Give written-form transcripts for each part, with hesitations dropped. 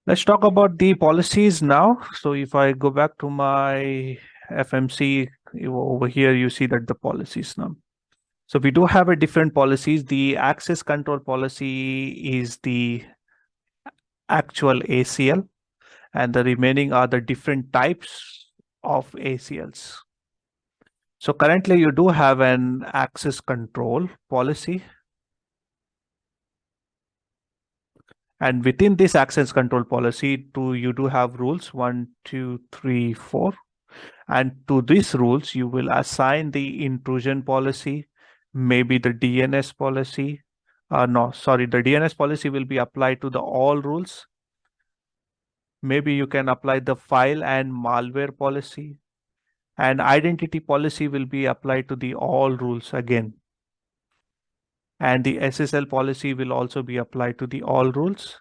Let's talk about the policies now. So if I go back to my FMC over here, you see that the policies now. So we do have a different policies. The access control policy is the actual ACL, and the remaining are the different types of ACLs. So currently you do have an access control policy. And within this access control policy, you do have rules 1, 2, 3, 4. And to these rules, you will assign the intrusion policy, maybe the DNS policy. No, sorry, the DNS policy will be applied to the all rules. Maybe you can apply the file and malware policy. And identity policy will be applied to the all rules again. And the SSL policy will also be applied to the all rules.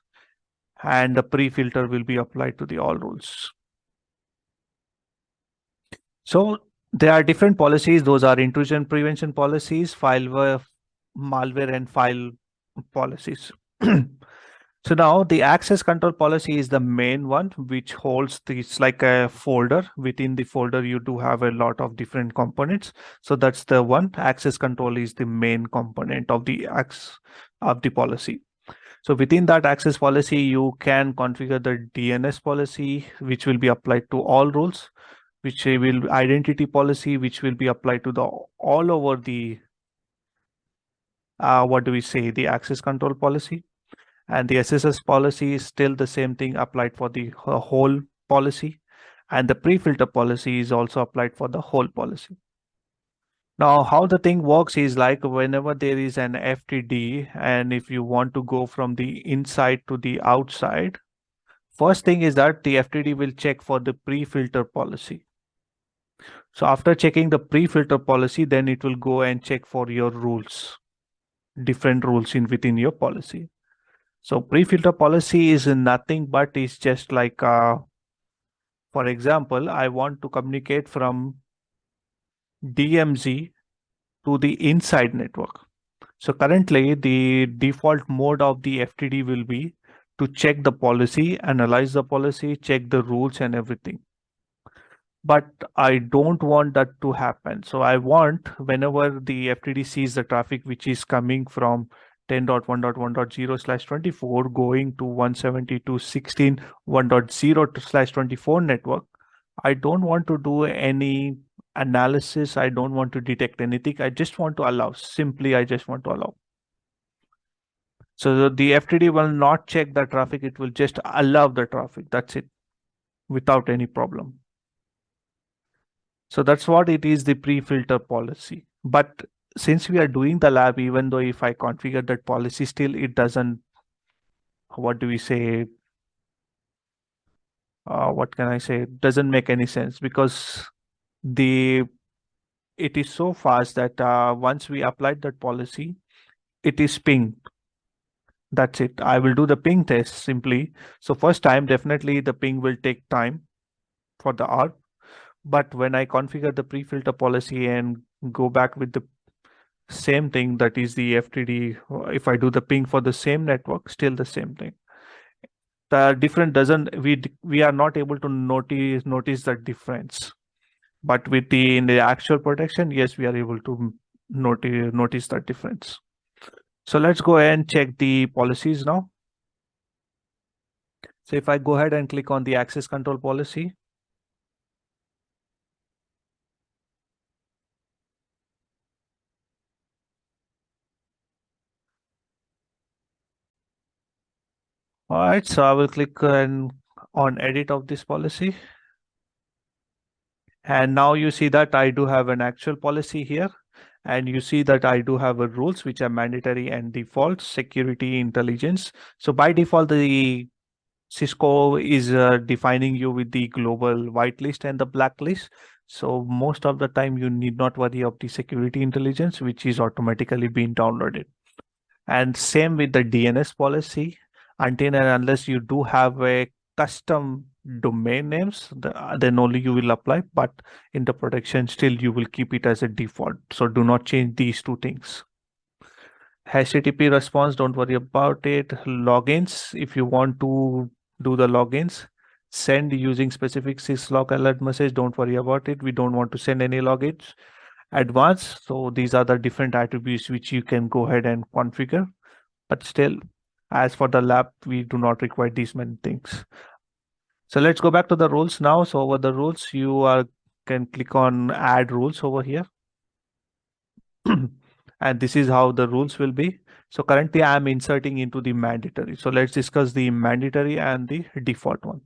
And the pre-filter will be applied to the all rules. So there are different policies. Those are intrusion prevention policies, malware and file policies. So now the access control policy is the main one, which holds it's like a folder. Within the folder, you do have a lot of different components. So that's the one. Access control is the main component of the policy. So within that access policy, you can configure the DNS policy, which will be applied to all rules, which will identity policy, which will be applied to the all over the the access control policy. And the SSS policy is still the same thing applied for the whole policy. And the pre-filter policy is also applied for the whole policy. Now, how the thing works is like whenever there is an FTD, and if you want to go from the inside to the outside, first thing is that the FTD will check for the pre-filter policy. So after checking the pre-filter policy, then it will go and check for your rules, different rules within your policy. So pre-filter policy is nothing but is just like, for example, I want to communicate from DMZ to the inside network. So currently the default mode of the FTD will be to check the policy, analyze the policy, check the rules and everything. But I don't want that to happen. So I want whenever the FTD sees the traffic which is coming from 10.1.1.0/24 going to 172.16.1.0/24 network, I don't want to do any analysis. I don't want to detect anything. I just want to allow. Simply, I just want to allow. So the FTD will not check the traffic. It will just allow the traffic. That's it, without any problem. So that's what it is, the pre-filter policy. But since we are doing the lab, even though if I configure that policy, still it doesn't, what can I say? It doesn't make any sense because it is so fast that once we applied that policy, it is pinged. That's it. I will do the ping test simply. So first time, definitely the ping will take time for the ARP. But when I configure the pre-filter policy and go back with the same thing, that is the FTD, if I do the ping for the same network, still the same thing. The difference we are not able to notice the difference. But in the actual protection, yes, we are able to notice that difference. So let's go ahead and check the policies now. So if I go ahead and click on the access control policy, all right, so I will click on edit of this policy. And now you see that I do have an actual policy here. And you see that I do have a rules which are mandatory and default, security, intelligence. So by default, the Cisco is defining you with the global whitelist and the blacklist. So most of the time you need not worry of the security intelligence, which is automatically being downloaded. And same with the DNS policy, until and unless you do have a custom domain names, then only you will apply. But in the protection, still you will keep it as a default. So do not change these two things. HTTP response, don't worry about it. Logins, if you want to do the logins, send using specific syslog alert message. Don't worry about it. We don't want to send any logins. Advanced. So these are the different attributes which you can go ahead and configure. But still, as for the lab, we do not require these many things. So let's go back to the rules now. So over the rules, you can click on add rules over here. And this is how the rules will be. So currently I'm inserting into the mandatory. So let's discuss the mandatory and the default one.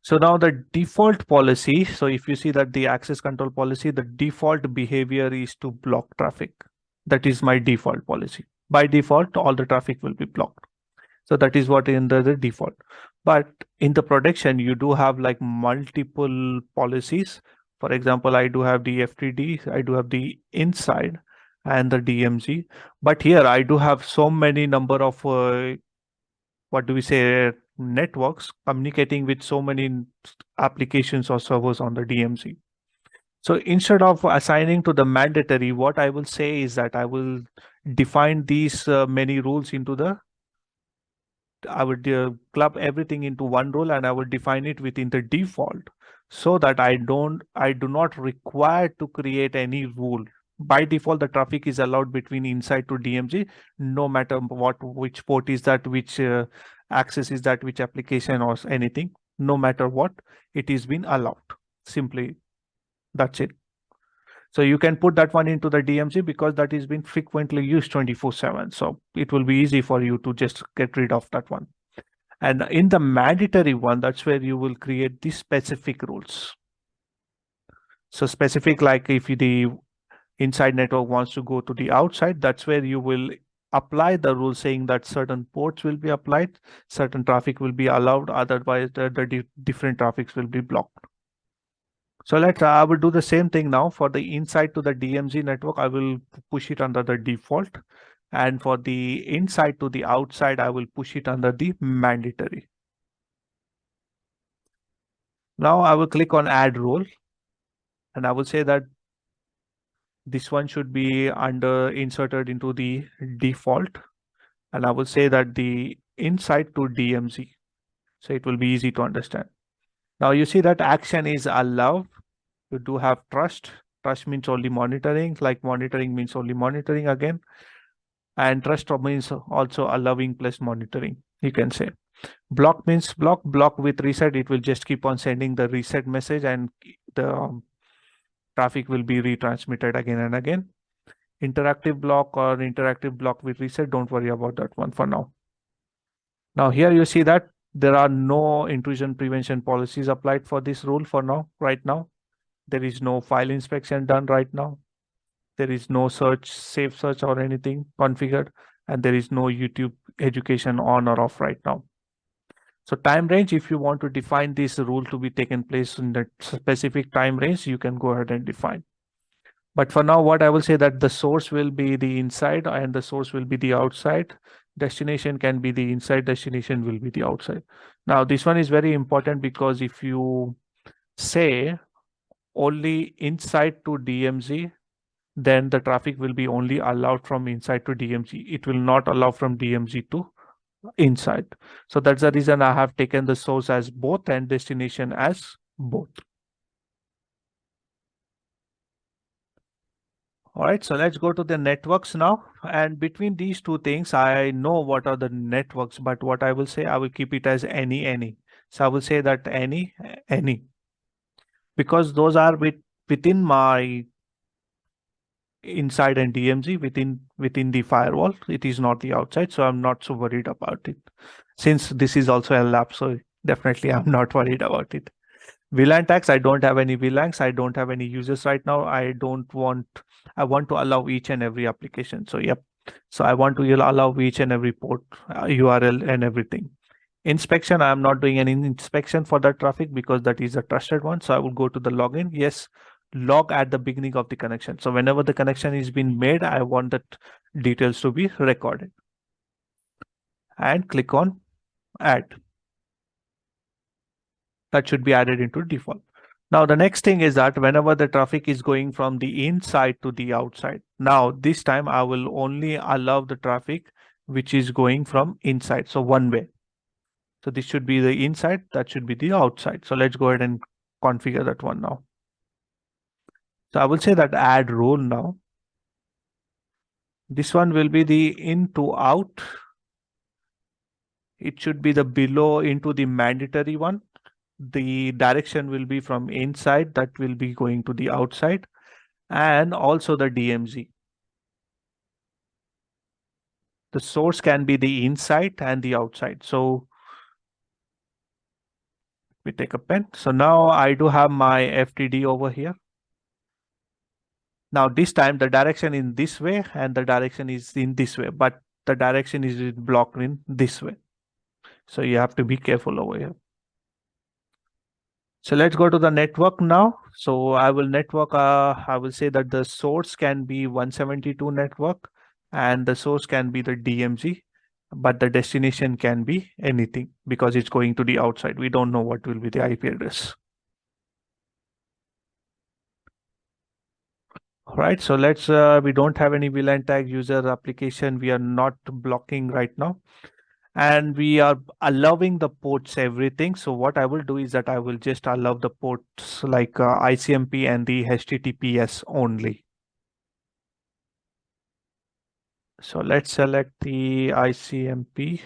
So now the default policy. So if you see that the access control policy, the default behavior is to block traffic. That is my default policy. By default, all the traffic will be blocked. So that is what in the default. But in the production, you do have like multiple policies. For example, I do have the FTD, I do have the inside and the DMZ. But here I do have so many number of what do we say, networks communicating with so many applications or servers on the DMZ. So instead of assigning to the mandatory, what I will say is that I will define these many rules into the I would club everything into one rule and I would define it within the default so that I do not require to create any rule. By default, the traffic is allowed between inside to DMZ, no matter which port is that, which access is that, which application or anything, no matter what, it is been allowed. Simply, that's it. So you can put that one into the DMZ because that is being frequently used 24/7. So it will be easy for you to just get rid of that one. And in the mandatory one, that's where you will create the specific rules. So specific, like if the inside network wants to go to the outside, that's where you will apply the rule saying that certain ports will be applied, certain traffic will be allowed, otherwise the different traffics will be blocked. So I will do the same thing now for the inside to the DMZ network. I will push it under the default. And for the inside to the outside, I will push it under the mandatory. Now I will click on add rule. And I will say that this one should be inserted into the default. And I will say that the inside to DMZ. So it will be easy to understand. Now you see that action is allowed. You do have trust. Trust means only monitoring, like monitoring means only monitoring again. And trust means also allowing plus monitoring, you can say. Block means block with reset. It will just keep on sending the reset message and the traffic will be retransmitted again and again. Interactive block or interactive block with reset, don't worry about that one for now. Now here you see that there are no intrusion prevention policies applied for this rule for now, right now. There is no file inspection done right now. There is no safe search or anything configured, and there is no YouTube education on or off right now. So time range, if you want to define this rule to be taken place in that specific time range, you can go ahead and define. But for now, what I will say that the source will be the inside and the source will be the outside. Destination can be the inside, destination will be the outside. Now, this one is very important because if you say only inside to DMZ, then the traffic will be only allowed from inside to DMZ. It will not allow from DMZ to inside. So that's the reason I have taken the source as both and destination as both. All right, so let's go to the networks now. And between these two things, I know what are the networks, but what I will say, I will keep it as any. So I will say that any, because those are within my inside and DMZ within the firewall. It is not the outside, so I'm not so worried about it. Since this is also a lab, so definitely I'm not worried about it. VLAN tags, I don't have any VLANs. I don't have any users right now. I want to allow each and every application. So yep. So I want to allow each and every port URL and everything. Inspection, I'm not doing any inspection for that traffic because that is a trusted one. So I will go to the login. Yes, log at the beginning of the connection. So whenever the connection is being made, I want that details to be recorded. And click on add. That should be added into default. Now, the next thing is that whenever the traffic is going from the inside to the outside, now this time I will only allow the traffic which is going from inside. So one way. So this should be the inside, that should be the outside. So let's go ahead and configure that one now. So I will say that add role now. This one will be the in to out. It should be the below into the mandatory one. The direction will be from inside, that will be going to the outside, and also the DMZ. The source can be the inside and the outside. So we take a pen. So now I do have my FTD over here. Now this time the direction in this way and the direction is in this way, but the direction is blocked in this way. So you have to be careful over here. So let's go to the network now. So I will network, I will say that the source can be 172 network and the source can be the DMZ, but the destination can be anything because it's going to the outside. We don't know what will be the IP address. All right, so we don't have any VLAN tag user application. We are not blocking right now. And we are allowing the ports everything. So what I will do is that I will just allow the ports like ICMP and the HTTPS only. So let's select the ICMP.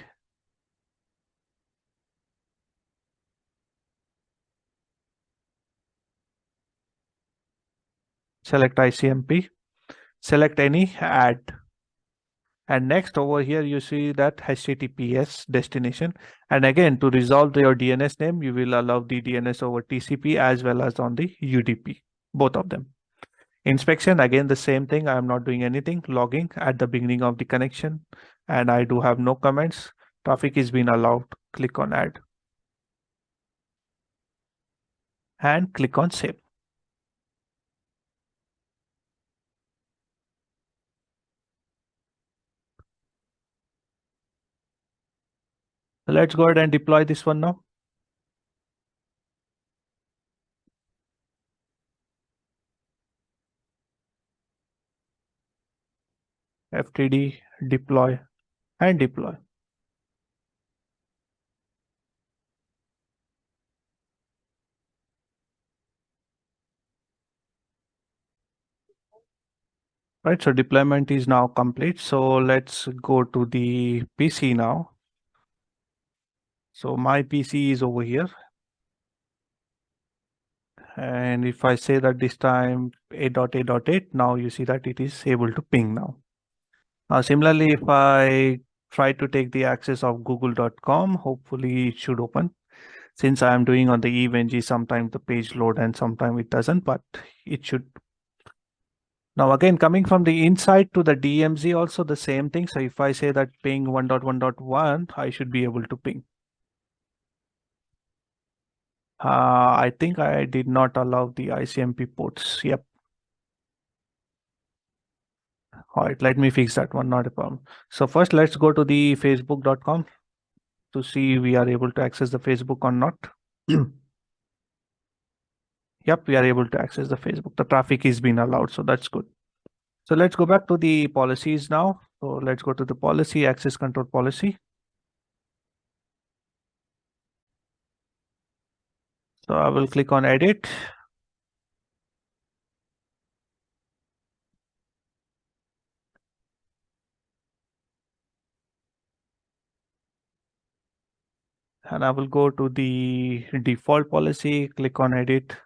Select ICMP, select any, add. And next over here, you see that HTTPS destination. And again, to resolve your DNS name, you will allow the DNS over TCP as well as on the UDP, both of them. Inspection, again, the same thing. I'm not doing anything. Logging at the beginning of the connection. And I do have no comments. Traffic is being allowed. Click on add. And click on save. So let's go ahead and deploy this one now. FTD, deploy, and deploy. Right, so deployment is now complete. So let's go to the PC now. So my PC is over here. And if I say that this time 8.8.8, now you see that it is able to ping now. Similarly, if I try to take the access of google.com, hopefully it should open. Since I am doing on the EVNG, sometimes the page load and sometimes it doesn't, but it should. Now again, coming from the inside to the DMZ, also the same thing. So if I say that ping 1.1.1, I should be able to ping. I think I did not allow the ICMP ports. Yep. All right, let me fix that one, not a problem. So first let's go to the facebook.com to see we are able to access the Facebook or not. Yep, we are able to access the Facebook. The traffic is being allowed, so that's good. So let's go back to the policies now. So let's go to the policy, access control policy. So I will click on edit. And I will go to the default policy, click on edit.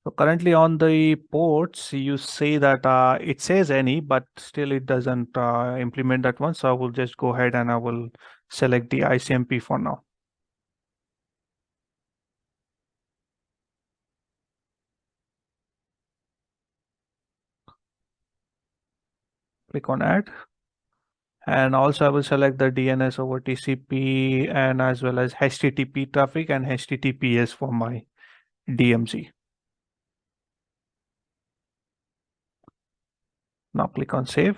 So currently on the ports, you say that it says any, but still it doesn't implement that one. So I will just go ahead and I will select the ICMP for now. Click on add. And also I will select the DNS over TCP and as well as HTTP traffic and HTTPS for my DMZ. Now click on save.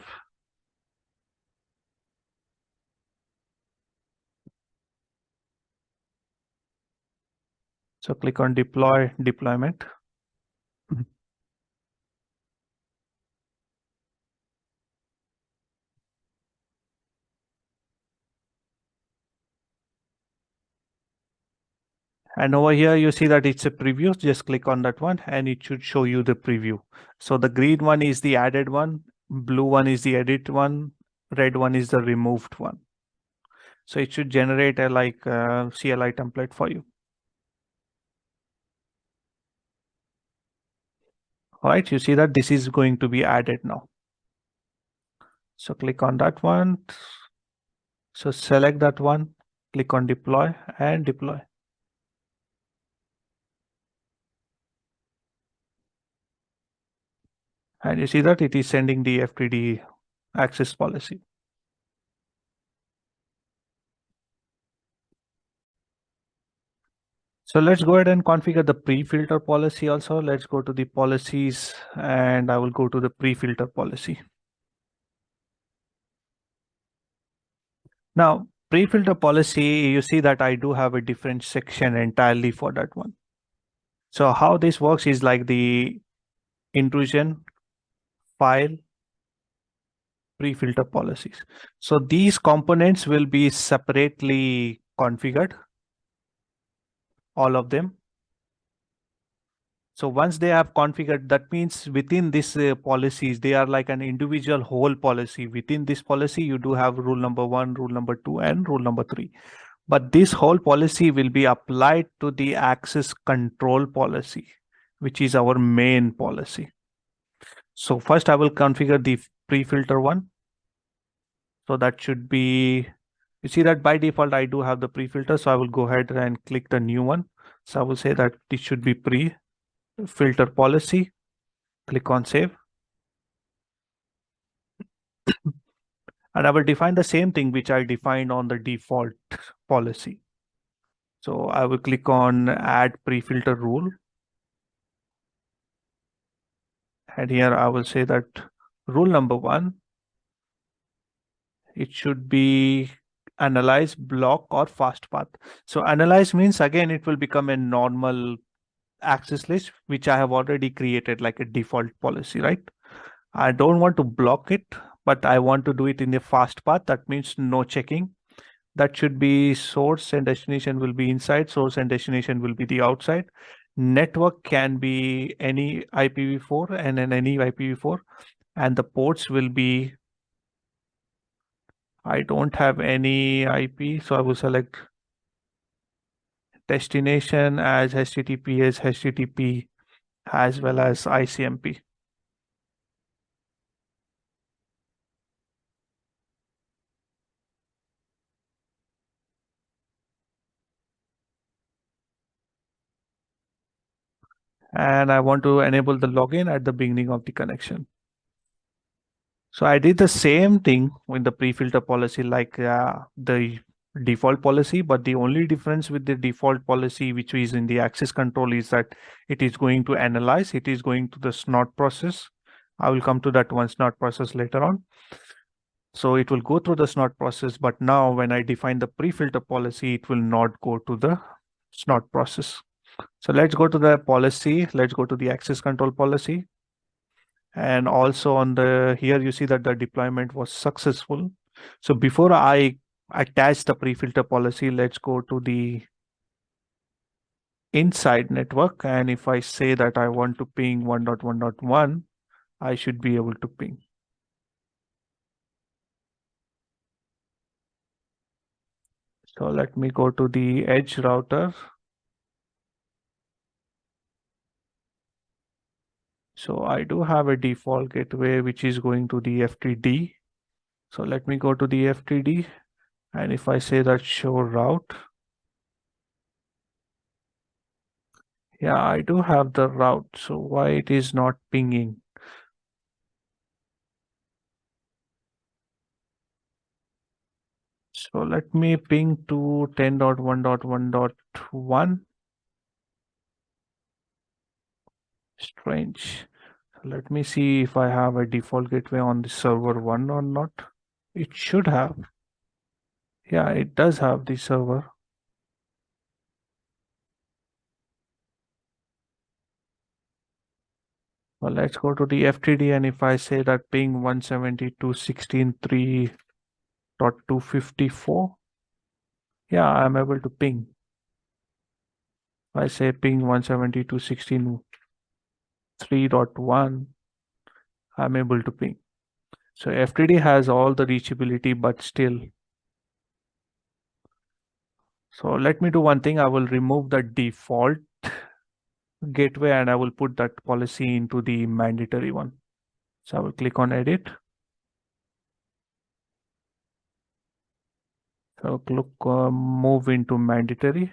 So click on deploy, deployment. And over here, you see that it's a preview. Just click on that one and it should show you the preview. So the green one is the added one, blue one is the edit one, red one is the removed one. So it should generate a CLI template for you. All right, you see that this is going to be added now. So click on that one. So select that one, click on deploy and deploy. And you see that it is sending the FTD access policy. So let's go ahead and configure the pre-filter policy also. Let's go to the policies and I will go to the pre-filter policy. Now, pre-filter policy, you see that I do have a different section entirely for that one. So how this works is like the intrusion, file, pre-filter policies. So these components will be separately configured, all of them. So once they have configured, that means within this policies, they are like an individual whole policy. Within this policy, you do have rule number 1, rule number 2, and rule number 3. But this whole policy will be applied to the access control policy, which is our main policy. So first I will configure the pre-filter one. So that should be, you see that by default, I do have the pre-filter. So I will go ahead and click the new one. So I will say that it should be pre-filter policy. Click on save. And I will define the same thing which I defined on the default policy. So I will click on add pre-filter rule. And here I will say that rule number 1, it should be analyze, block, or fast path. So analyze means again, it will become a normal access list, which I have already created like a default policy, right? I don't want to block it, but I want to do it in a fast path. That means no checking. That should be source and destination will be inside, source and destination will be the outside. Network can be any IPv4 and then any IPv4, and the ports will be, I don't have any IP, so I will select destination as HTTPS, HTTP, as well as ICMP. And I want to enable the login at the beginning of the connection. So I did the same thing with the pre-filter policy like the default policy, but the only difference with the default policy, which is in the access control, is that it is going to analyze, it is going to the snort process. I will come to that one snort process later on. So it will go through the snort process, but now when I define the pre-filter policy, it will not go to the snort process. So let's go to the policy. Let's go to the access control policy. And also on the here, you see that the deployment was successful. So before I attach the pre-filter policy, let's go to the inside network. And if I say that I want to ping 1.1.1, I should be able to ping. So let me go to the edge router. So I do have a default gateway, which is going to the FTD. So let me go to the FTD. And if I say that show route, yeah, I do have the route. So why it is not pinging? So let me ping to 10.1.1.1. Strange. Let me see if I have a default gateway on the server 1 or not. It should have. Yeah, it does have the server. Well, let's go to the FTD, and if I say that ping 172.16.3.254, yeah, I'm able to ping. I say ping 172.16.3.1, I'm able to ping. So FTD has all the reachability, but still. So let me do one thing. I will remove the default gateway and I will put that policy into the mandatory one. So I will click on edit. So click move into mandatory.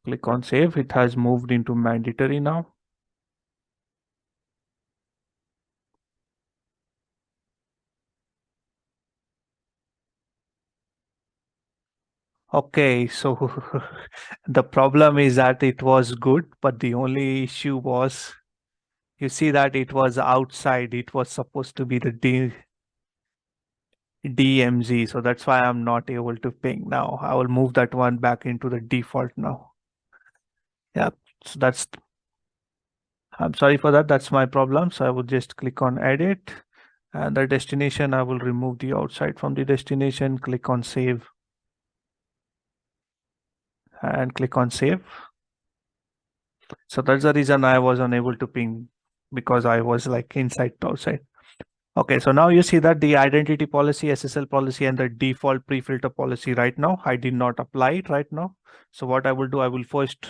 Click on save. It has moved into mandatory now. Okay, so the problem is that it was good, but the only issue was you see that it was outside. It was supposed to be the DMZ. So that's why I'm not able to ping now. I will move that one back into the default now. Yeah, so I'm sorry for that. That's my problem. So I will just click on edit and the destination. I will remove the outside from the destination, click on save and click on save. So that's the reason I was unable to ping because I was like inside to outside. Okay, so now you see that the identity policy, SSL policy, and the default pre-filter policy right now, I did not apply it right now. So what I will do, I will first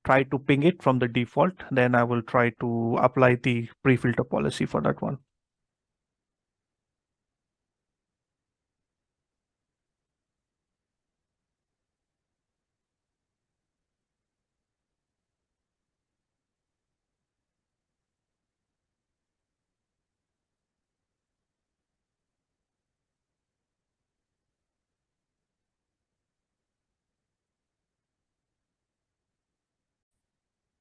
try to ping it from the default, then I will try to apply the pre-filter policy for that one.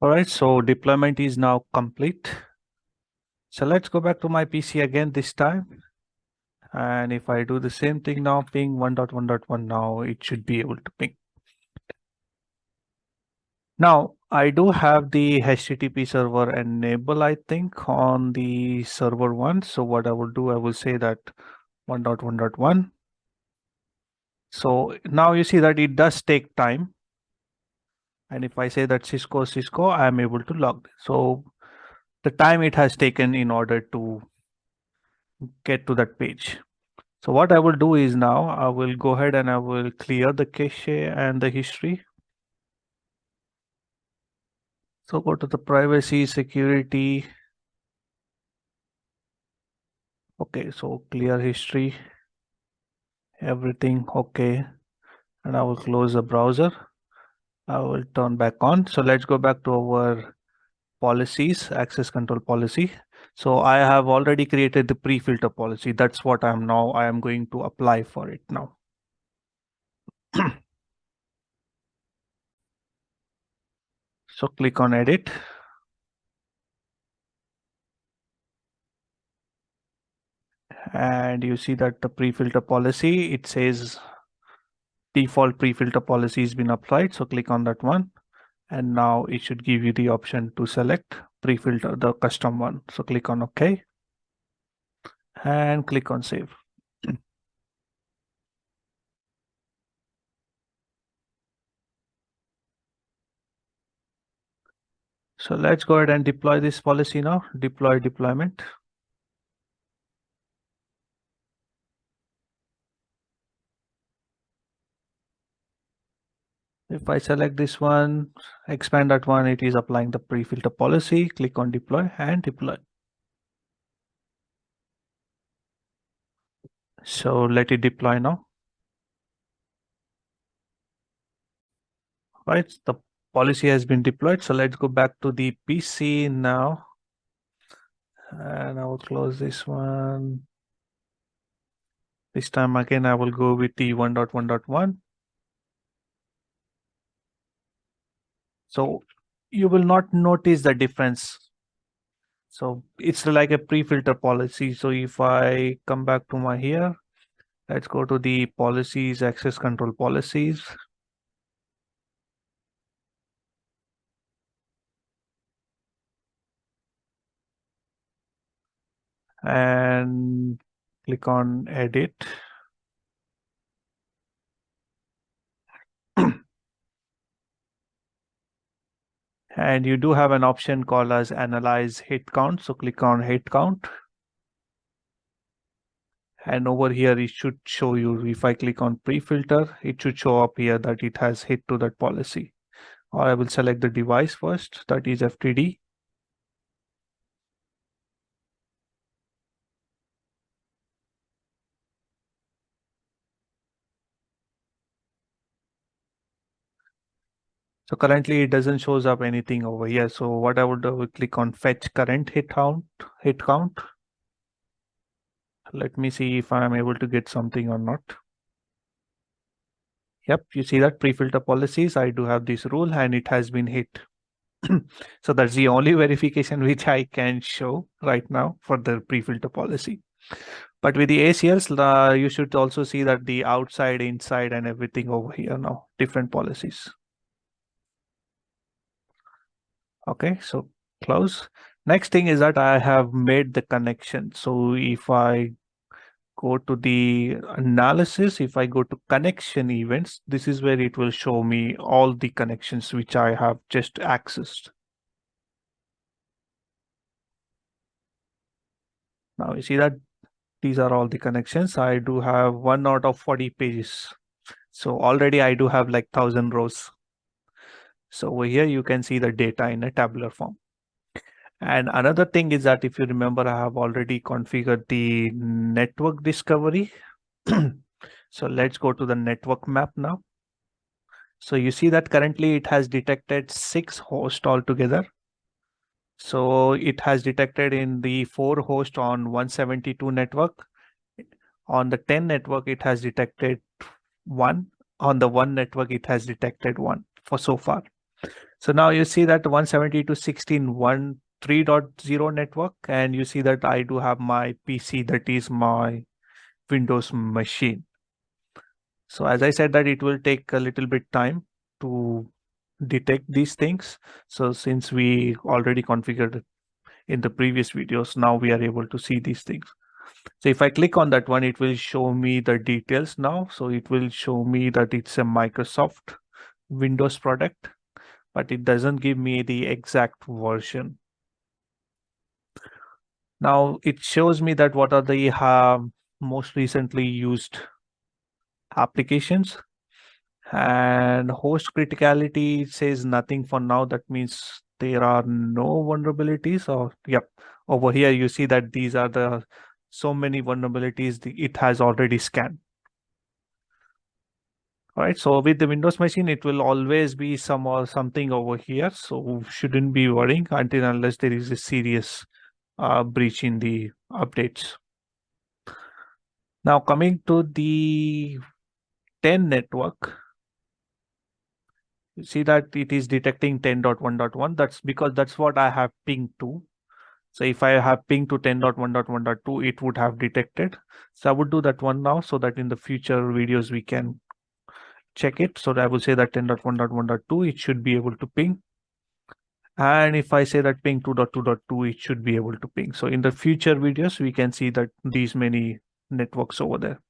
All right, so deployment is now complete. So let's go back to my PC again this time. And if I do the same thing now, ping 1.1.1 now, it should be able to ping. Now, I do have the HTTP server enable, I think, on the server one. So what I will do, I will say that 1.1.1. So now you see that it does take time. And if I say that Cisco, I am able to log. So the time it has taken in order to get to that page. So what I will do is now I will go ahead and I will clear the cache and the history. So go to the privacy, security. Okay, so clear history, everything okay. And I will close the browser. I will turn back on. So let's go back to our policies, access control policy. So I have already created the pre-filter policy. That's what I am going to apply for it now. So click on edit. And you see that the pre-filter policy, it says default pre-filter policy has been applied. So click on that one. And now it should give you the option to select pre-filter, the custom one. So click on OK and click on save. So let's go ahead and deploy this policy now. Deploy deployment. If I select this one, expand that one, it is applying the pre-filter policy. Click on deploy and deploy. So let it deploy now. Right, the policy has been deployed. So let's go back to the PC now. And I will close this one. This time again, I will go with the 1.1.1. So you will not notice the difference. So it's like a pre-filter policy. So if I come back to my here, let's go to the policies, access control policies. And click on edit. And you do have an option called as analyze hit count. So click on hit count. And over here, it should show you, if I click on pre-filter, it should show up here that it has hit to that policy. Or I will select the device first, that is FTD. So currently it doesn't shows up anything over here. So what I would do, I would click on fetch current hit count, hit count. Let me see if I am able to get something or not. Yep, you see that pre-filter policies, I do have this rule and it has been hit. So that's the only verification which I can show right now for the pre-filter policy. But with the ACLs, you should also see that the outside, inside, and everything over here now, different policies. Okay, so close. Next thing is that I have made the connection. So if I go to the analysis, if I go to connection events, this is where it will show me all the connections which I have just accessed. Now you see that these are all the connections. I do have 1 out of 40 pages. So already I do have like 1,000 rows. So over here you can see the data in a tabular form. And another thing is that if you remember, I have already configured the network discovery. So let's go to the network map now. So you see that currently it has detected 6 hosts altogether. So it has detected in the 4 host on 172 network. On the 10 network, it has detected 1. On the 1 network, it has detected 1 for so far. So now you see that 172.16.1.3.0 network, and you see that I do have my PC, that is my Windows machine. So as I said that it will take a little bit time to detect these things. So since we already configured in the previous videos, now we are able to see these things. So if I click on that one, it will show me the details now. So it will show me that it's a Microsoft Windows product, but it doesn't give me the exact version. Now it shows me that what are the most recently used applications, and host criticality says nothing for now. That means there are no vulnerabilities. Or yep, over here you see that these are the so many vulnerabilities it has already scanned. All right, so with the Windows machine, it will always be some or something over here. So shouldn't be worrying until unless there is a serious breach in the updates. Now coming to the 10 network, you see that it is detecting 10.1.1. That's because that's what I have pinged to. So if I have pinged to 10.1.1.2, it would have detected. So I would do that one now so that in the future videos we can check it. So I will say that 10.1.1.2, it should be able to ping. And if I say that ping 2.2.2, it should be able to ping. So in the future videos, we can see that these many networks over there.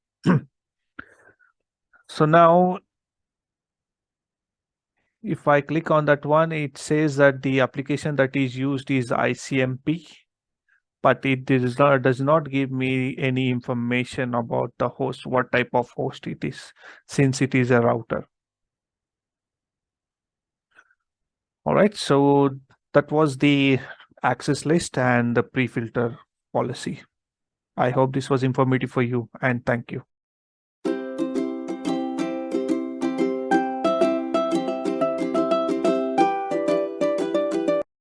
So now, if I click on that one, it says that the application that is used is ICMP, but it does not give me any information about the host, what type of host it is, since it is a router. All right, so that was the access list and the pre-filter policy. I hope this was informative for you, and thank you.